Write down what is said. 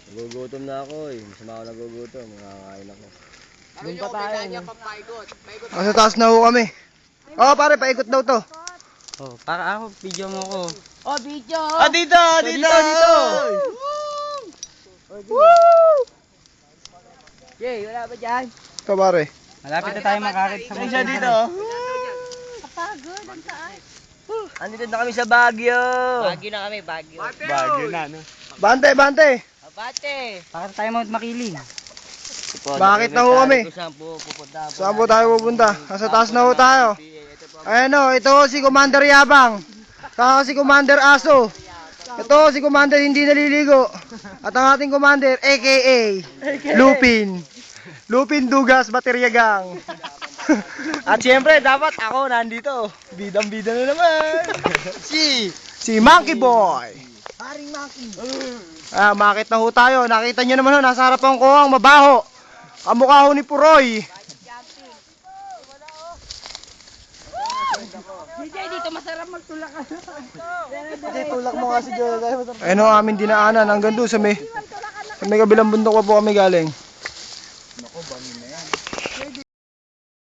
Nagugutom na ako eh. Masama ako nagugutom. Makakain ako. Doon pa tayo. Paikot. Nasa taas na ho kami. Oh, pare, paikot daw to. Oh, para ako, video mo ko. Oh, video! Ah, dito! Dito! Woo! Jay, wala ba dyan? Ito, pare. Malapit na tayo makarit sa mga dito. Kapagod, ang taas. Andito na kami sa Baguio. Bagyo na kami, bagyo. Bagyo na, no? Bante, bante. Abate! Para tayo Mount Makiling. Bakit na ho kami? Saan po pupunta? Saan po tayo pupunta? Nasa taas na ho tayo. Ayan o, ito si Commander Yabang. Saka si Commander Aso. Ito si Commander Hindi Naliligo. At ang ating Commander, aka Lupin. Lupin Dugas Baterya Gang. At siyempre, dapat ako nandito. Bidang-bida na naman. Si Monkey Boy. Haring Monkey. Makit na ho tayo. Nakita nyo naman ho, nasa harapan ko ang mabaho. Kamukha ho ni Puroy. DJ, dito masarap magtulak ka. Tulak mo nga si Joel. Ayun ho, aming dinaanan hanggang doon sa may kabilang bundok pa po kami galing.